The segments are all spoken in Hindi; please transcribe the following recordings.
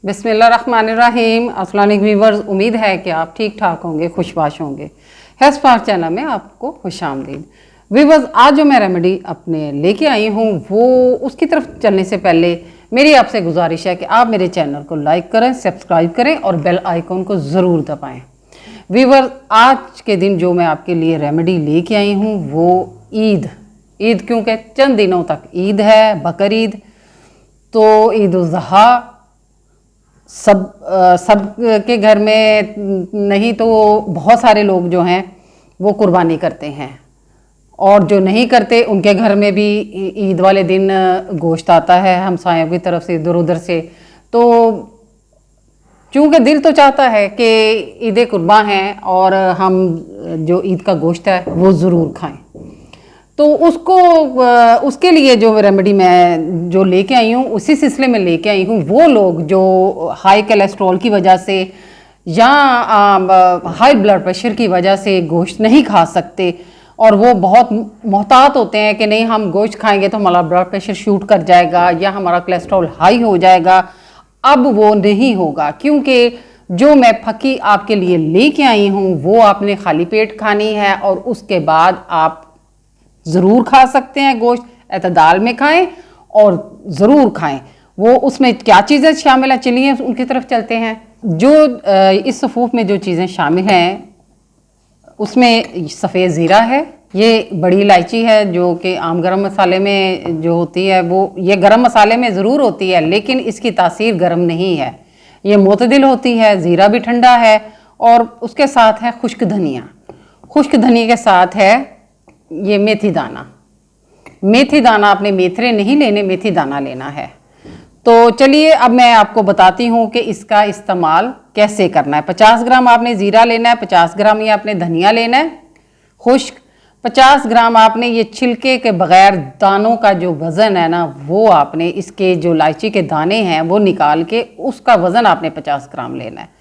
बिस्मिल्लाहिर्रहमानिर्रहीम। अस्सलाम वालेकुम व्यूअर्स, उम्मीद है कि आप ठीक ठाक होंगे, खुशबाश होंगे। हेल्थ स्पार्क चैनल में आपको खुशामदीद। व्यूअर्स, आज जो मैं रेमेडी अपने लेके आई हूँ वो उसकी तरफ चलने से पहले मेरी आपसे गुजारिश है कि आप मेरे चैनल को लाइक करें, सब्सक्राइब करें और बेल आइकॉन को ज़रूर दबाएँ। व्यूअर्स, आज के दिन जो मैं आपके लिए रेमेडी लेके आई हूँ वो ईद क्योंकि चंद दिनों तक ईद है, बकर ईद, तो ईद उल ज़ुहा सब के घर में नहीं तो बहुत सारे लोग जो हैं वो कुर्बानी करते हैं, और जो नहीं करते उनके घर में भी ईद वाले दिन गोश्त आता है हमसायों की तरफ से इधर उधर से। तो चूँकि दिल तो चाहता है कि ईद कुर्बां हैं और हम जो ईद का गोश्त है वो ज़रूर खाएं, तो उसके लिए जो रेमेडी मैं जो लेके आई हूँ उसी सिलसिले में लेके आई हूँ। वो लोग जो हाई कोलेस्ट्रॉल की वजह से या हाई ब्लड प्रेशर की वजह से गोश्त नहीं खा सकते और वो बहुत मोहतात होते हैं कि नहीं हम गोश्त खाएंगे तो हमारा ब्लड प्रेशर शूट कर जाएगा या हमारा कोलेस्ट्रॉल हाई हो जाएगा, अब वो नहीं होगा, क्योंकि जो मैं फकी आपके लिए लेके आई हूँ वो आपने खाली पेट खानी है और उसके बाद आप ज़रूर खा सकते हैं गोश्त, एतदाल में खाएं और ज़रूर खाएं। वो उसमें क्या चीज़ें शामिल हैं, चलिए उनकी तरफ चलते हैं। जो इस सफ़ूफ में जो चीज़ें शामिल हैं उसमें सफ़ेद ज़ीरा है, ये बड़ी इलायची है जो कि आम गरम मसाले में जो होती है वो ये गरम मसाले में ज़रूर होती है लेकिन इसकी तासीर गरम नहीं है, ये मोतदिल होती है। ज़ीरा भी ठंडा है और उसके साथ है खुश्क धनिया, खुश्क धनिया के साथ है ये मेथी दाना आपने मेथरे नहीं लेने, मेथी दाना लेना है। तो चलिए अब मैं आपको बताती हूँ कि इसका इस्तेमाल कैसे करना है। 50 ग्राम आपने ज़ीरा लेना है, 50 ग्राम ये आपने धनिया लेना है खुश्क, 50 ग्राम आपने ये छिलके के बगैर दानों का जो वज़न है ना वो आपने इसके जो इलायची के दाने हैं वो निकाल के उसका वज़न आपने 50 ग्राम लेना है,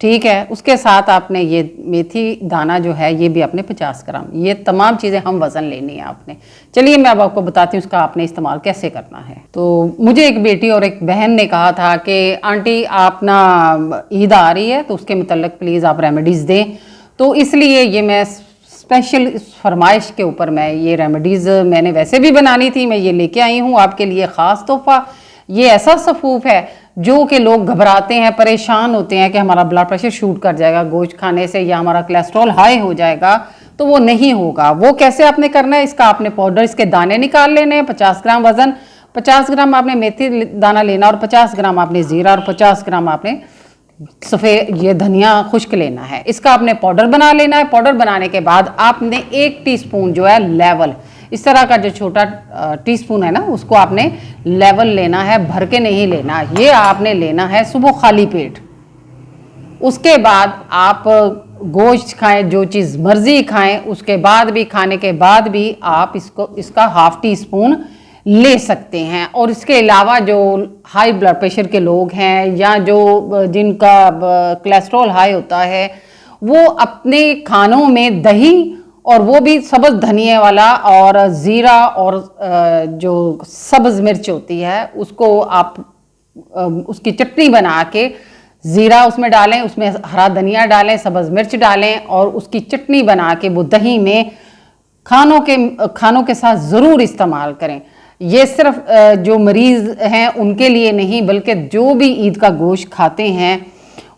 ठीक है। उसके साथ आपने ये मेथी दाना जो है ये भी आपने 50 ग्राम, ये तमाम चीज़ें हम वज़न लेनी है आपने। चलिए मैं अब आपको बताती हूँ उसका आपने इस्तेमाल कैसे करना है। तो मुझे एक बेटी और एक बहन ने कहा था कि आंटी आप ना ईद आ रही है तो उसके मतलब प्लीज़ आप रेमेडीज़ दें, तो इसलिए ये मैं स्पेशल फरमाइश के ऊपर मैं ये रेमेडीज़ मैंने वैसे भी बनानी थी, मैं ये लेके आई हूँ आपके लिए ख़ास तोहफ़ा। ये ऐसा सफ़ूफ है जो कि लोग घबराते हैं, परेशान होते हैं कि हमारा ब्लड प्रेशर शूट कर जाएगा गोश्त खाने से या हमारा कोलेस्ट्रॉल हाई हो जाएगा, तो वो नहीं होगा। वो कैसे आपने करना है, इसका आपने पाउडर इसके दाने निकाल लेने हैं, 50 ग्राम वज़न, 50 ग्राम आपने मेथी दाना लेना और 50 ग्राम आपने ज़ीरा और 50 ग्राम आपने सफ़ेद ये धनिया खुश्क लेना है। इसका आपने पाउडर बना लेना है। पाउडर बनाने के बाद आपने 1 टीस्पून जो है लेवल, इस तरह का जो छोटा टीस्पून है ना उसको आपने लेवल लेना है, भर के नहीं लेना, ये आपने लेना है सुबह खाली पेट। उसके बाद आप गोश्त खाएं, जो चीज़ मर्जी खाएं, उसके बाद भी खाने के बाद भी आप इसका ½ टीस्पून ले सकते हैं। और इसके अलावा जो हाई ब्लड प्रेशर के लोग हैं या जो जिनका कोलेस्ट्रॉल हाई होता है वो अपने खानों में दही और वो भी सब्ज़ धनिया वाला और ज़ीरा और जो सब्ज़ मिर्च होती है उसको आप उसकी चटनी बना के ज़ीरा उसमें डालें, उसमें हरा धनिया डालें, सब्ज़ मिर्च डालें और उसकी चटनी बना के वो दही में खानों के साथ ज़रूर इस्तेमाल करें। ये सिर्फ जो मरीज़ हैं उनके लिए नहीं बल्कि जो भी ईद का गोश्त खाते हैं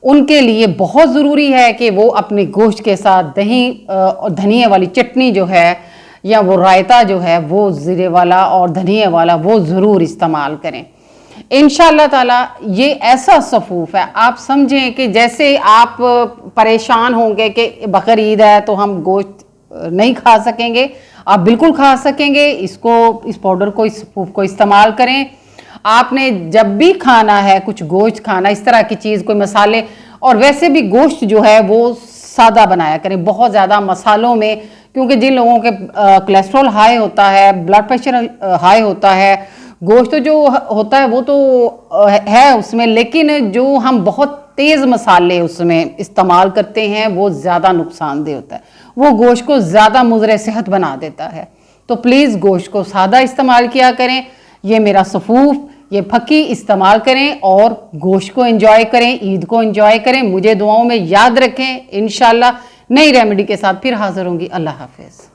उनके लिए बहुत ज़रूरी है कि वो अपने गोश्त के साथ दही और धनिया वाली चटनी जो है या वो रायता जो है वो ज़ीरे वाला और धनिया वाला वो ज़रूर इस्तेमाल करें। इंशाअल्लाह ताला ये ऐसा सफ़ूफ है, आप समझें कि जैसे आप परेशान होंगे कि बकर ईद है तो हम गोश्त नहीं खा सकेंगे, आप बिल्कुल खा सकेंगे। इस पाउडर को, इस सफ़ूफ को इस्तेमाल करें। आपने जब भी खाना है कुछ गोश्त खाना, इस तरह की चीज़, कोई मसाले, और वैसे भी गोश्त जो है वो सादा बनाया करें, बहुत ज़्यादा मसालों में, क्योंकि जिन लोगों के कोलेस्ट्रॉल हाई होता है, ब्लड प्रेशर हाई होता है, गोश्त जो होता है वो तो है उसमें, लेकिन जो हम बहुत तेज़ मसाले उसमें इस्तेमाल करते हैं वो ज़्यादा नुकसानदेह होता है, वो गोश्त को ज़्यादा मुज़र सेहत बना देता है। तो प्लीज़ गोश्त को सादा इस्तेमाल किया करें। ये मेरा सफ़ूफ ये फक्की इस्तेमाल करें और गोश्त को एंजॉय करें, ईद को एंजॉय करें। मुझे दुआओं में याद रखें। इंशाल्लाह नई रेमेडी के साथ फिर हाजिर होंगी। अल्लाह हाफिज़।